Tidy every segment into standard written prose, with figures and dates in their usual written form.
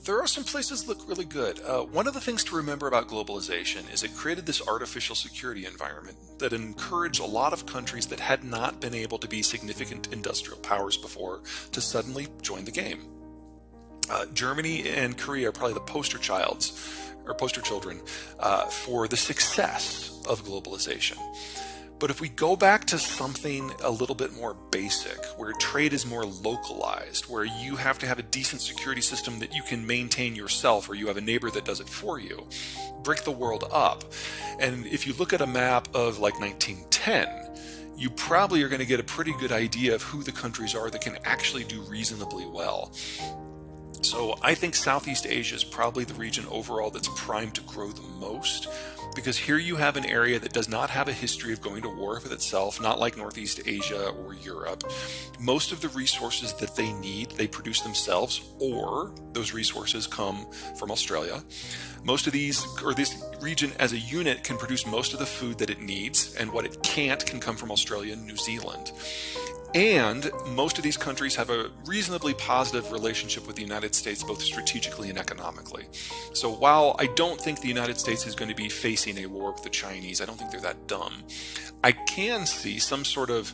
There are some places that look really good. One of the things to remember about globalization is it created this artificial security environment that encouraged a lot of countries that had not been able to be significant industrial powers before to suddenly join the game. Germany and Korea are probably the poster children for the success of globalization. But if we go back to something a little bit more basic, where trade is more localized, where you have to have a decent security system that you can maintain yourself, or you have a neighbor that does it for you, break the world up. And if you look at a map of like 1910, you probably are going to get a pretty good idea of who the countries are that can actually do reasonably well. So I think Southeast Asia is probably the region overall that's primed to grow the most, because here you have an area that does not have a history of going to war with itself, not like Northeast Asia or Europe. Most of the resources that they need, they produce themselves, or those resources come from Australia. Most of these, or this region as a unit, can produce most of the food that it needs, and what it can't can come from Australia and New Zealand. And most of these countries have a reasonably positive relationship with the United States, both strategically and economically. So while I don't think the United States is going to be facing a war with the Chinese, I don't think they're that dumb, I can see some sort of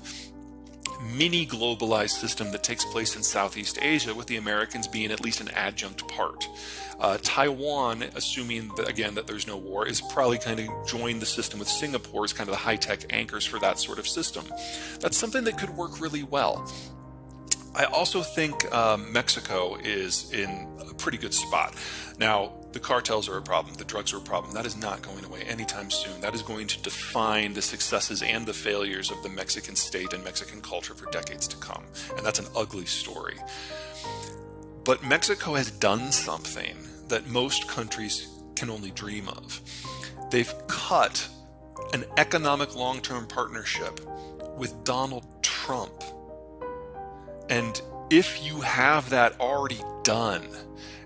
mini globalized system that takes place in Southeast Asia, with the Americans being at least an adjunct part. Taiwan, assuming that, again, that there's no war, is probably kind of joined the system with Singapore as kind of the high-tech anchors for that sort of system. That's something that could work really well. I also think Mexico is in a pretty good spot. Now, the cartels are a problem, the drugs are a problem. That is not going away anytime soon. That is going to define the successes and the failures of the Mexican state and Mexican culture for decades to come. And that's an ugly story. But Mexico has done something that most countries can only dream of. They've cut an economic long-term partnership with Donald Trump. And if you have that already done,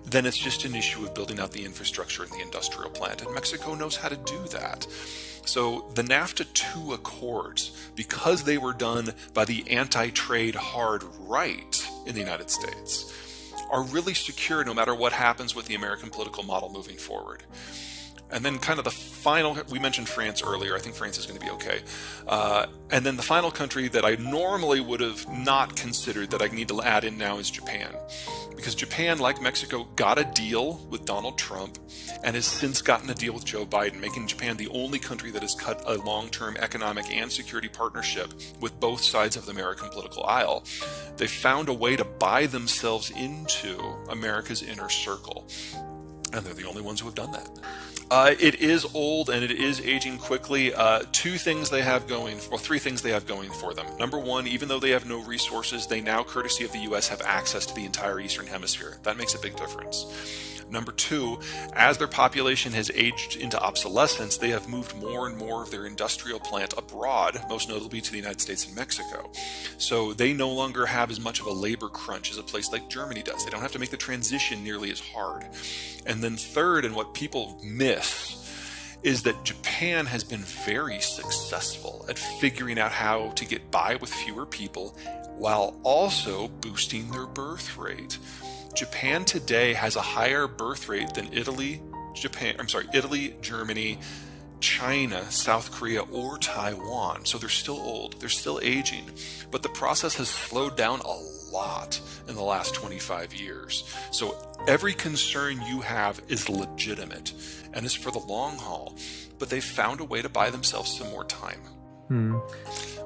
then it's just an issue of building out the infrastructure and the industrial plant. And Mexico knows how to do that. So the NAFTA II Accords, because they were done by the anti-trade hard right in the United States, are really secure no matter what happens with the American political model moving forward. And then kind of the final, we mentioned France earlier. I think France is going to be okay. And then the final country that I normally would have not considered that I need to add in now is Japan. Because Japan, like Mexico, got a deal with Donald Trump and has since gotten a deal with Joe Biden, making Japan the only country that has cut a long-term economic and security partnership with both sides of the American political aisle. They found a way to buy themselves into America's inner circle. And they're the only ones who have done that. It is old and it is aging quickly. Three things they have going for them. Number one, even though they have no resources, they now, courtesy of the U.S., have access to the entire Eastern Hemisphere. That makes a big difference. Number two, as their population has aged into obsolescence, they have moved more and more of their industrial plant abroad, most notably to the United States and Mexico. So they no longer have as much of a labor crunch as a place like Germany does. They don't have to make the transition nearly as hard. And then third, and what people miss, is that Japan has been very successful at figuring out how to get by with fewer people while also boosting their birth rate. Japan today has a higher birth rate than Italy, Germany, China, South Korea, or Taiwan. So they're still old, they're still aging, but the process has slowed down a lot in the last 25 years. So every concern you have is legitimate and is for the long haul, but they've found a way to buy themselves some more time.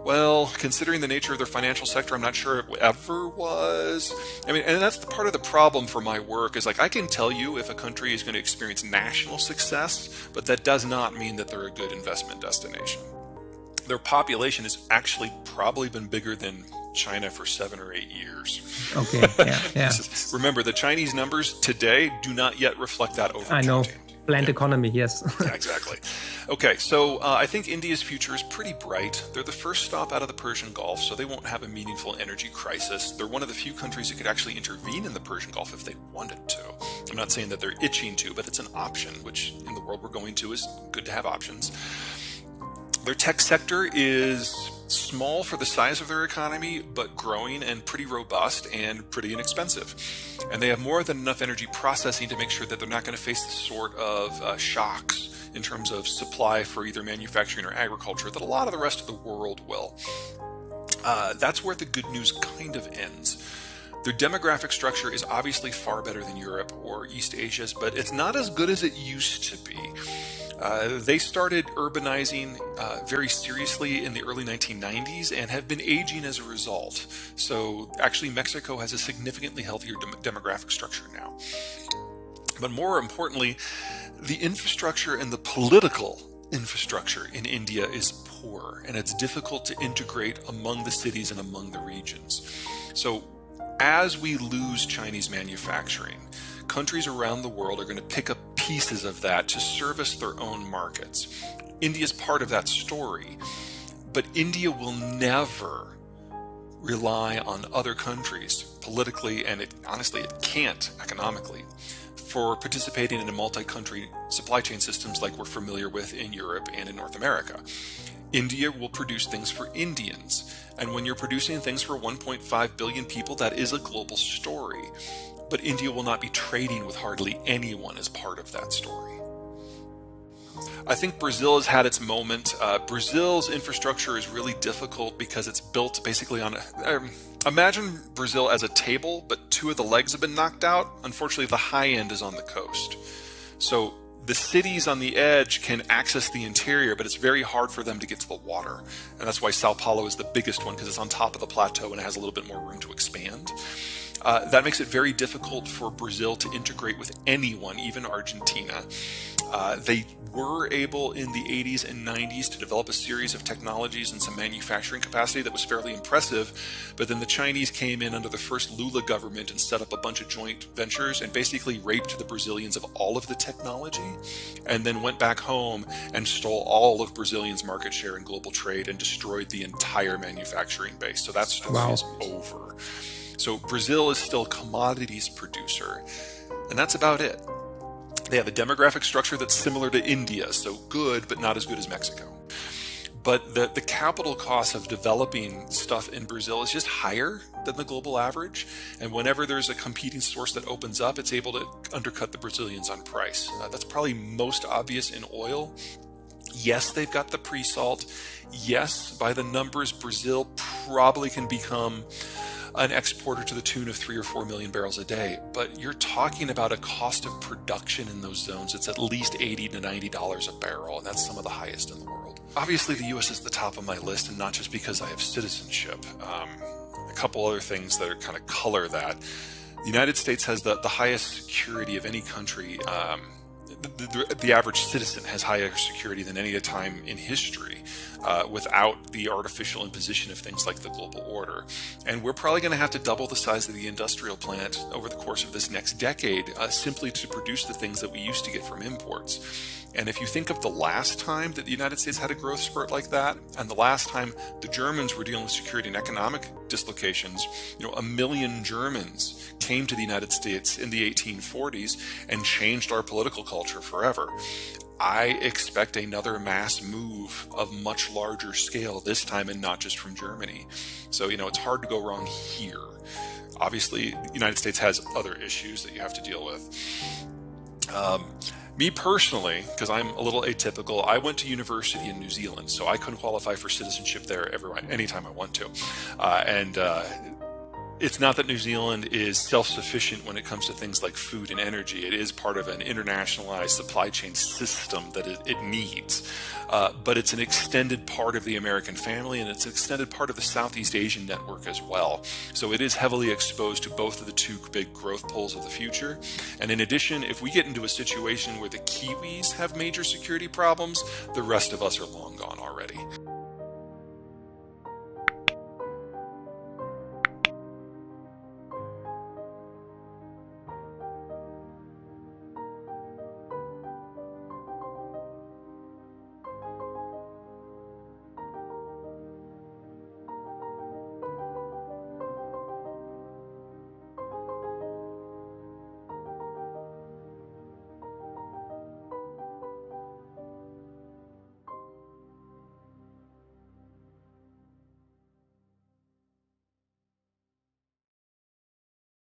Well, considering the nature of their financial sector, I'm not sure it ever was. I mean, and that's the part of the problem for my work is, like, I can tell you if a country is going to experience national success, but that does not mean that they're a good investment destination. Their population has actually probably been bigger than China for 7 or 8 years. Okay, yeah. Remember, the Chinese numbers today do not yet reflect that overcounting. I know. Planned economy, yes. Yeah, exactly. Okay, so I think India's future is pretty bright. They're the first stop out of the Persian Gulf, so they won't have a meaningful energy crisis. They're one of the few countries that could actually intervene in the Persian Gulf if they wanted to. I'm not saying that they're itching to, but it's an option, which in the world we're going to is good to have options. Their tech sector is Small for the size of their economy, but growing and pretty robust and pretty inexpensive. And they have more than enough energy processing to make sure that they're not going to face the sort of shocks in terms of supply for either manufacturing or agriculture that a lot of the rest of the world will. That's where the good news kind of ends. Their demographic structure is obviously far better than Europe or East Asia's, but it's not as good as it used to be. They started urbanizing very seriously in the early 1990s and have been aging as a result. So actually Mexico has a significantly healthier demographic structure now. But more importantly, the infrastructure and the political infrastructure in India is poor, and it's difficult to integrate among the cities and among the regions. So as we lose Chinese manufacturing, countries around the world are going to pick up pieces of that to service their own markets. India is part of that story, but India will never rely on other countries politically, and honestly it can't economically, for participating in a multi-country supply chain systems like we're familiar with in Europe and in North America. India will produce things for Indians, and when you're producing things for 1.5 billion people, that is a global story. But India will not be trading with hardly anyone as part of that story. I think Brazil has had its moment. Brazil's infrastructure is really difficult because it's built basically on imagine Brazil as a table, but two of the legs have been knocked out. Unfortunately, the high end is on the coast. So the cities on the edge can access the interior, but it's very hard for them to get to the water. And that's why Sao Paulo is the biggest one, because it's on top of the plateau and it has a little bit more room to expand. That makes it very difficult for Brazil to integrate with anyone, even Argentina. They were able in the 80s and 90s to develop a series of technologies and some manufacturing capacity that was fairly impressive, but then the Chinese came in under the first Lula government and set up a bunch of joint ventures and basically raped the Brazilians of all of the technology, and then went back home and stole all of Brazilians' market share in global trade and destroyed the entire manufacturing base. So that story is over. So Brazil is still a commodities producer, and that's about it. They have a demographic structure that's similar to India, so good, but not as good as Mexico. But the capital cost of developing stuff in Brazil is just higher than the global average. And whenever there's a competing source that opens up, it's able to undercut the Brazilians on price. That's probably most obvious in oil. Yes, they've got the pre-salt. Yes, by the numbers, Brazil probably can become an exporter to the tune of 3 or 4 million barrels a day. But you're talking about a cost of production in those zones. It's at least $80 to $90 a barrel, and that's some of the highest in the world. Obviously, the U.S. is the top of my list, and not just because I have citizenship. A couple other things that are kind of color that. The United States has the highest security of any country. The average citizen has higher security than any time in history without the artificial imposition of things like the global order. And we're probably going to have to double the size of the industrial plant over the course of this next decade simply to produce the things that we used to get from imports. And if you think of the last time that the United States had a growth spurt like that, and the last time the Germans were dealing with security and economic dislocations, 1 million Germans came to the United States in the 1840s and changed our political culture forever. I expect another mass move of much larger scale this time, and not just from Germany. So, it's hard to go wrong here. Obviously, the United States has other issues that you have to deal with. Me personally, because I'm a little atypical, I went to university in New Zealand, so I couldn't qualify for citizenship there anytime I want to. It's not that New Zealand is self-sufficient when it comes to things like food and energy. It is part of an internationalized supply chain system that it needs. But it's an extended part of the American family, and it's an extended part of the Southeast Asian network as well. So it is heavily exposed to both of the two big growth poles of the future. And in addition, if we get into a situation where the Kiwis have major security problems, the rest of us are long gone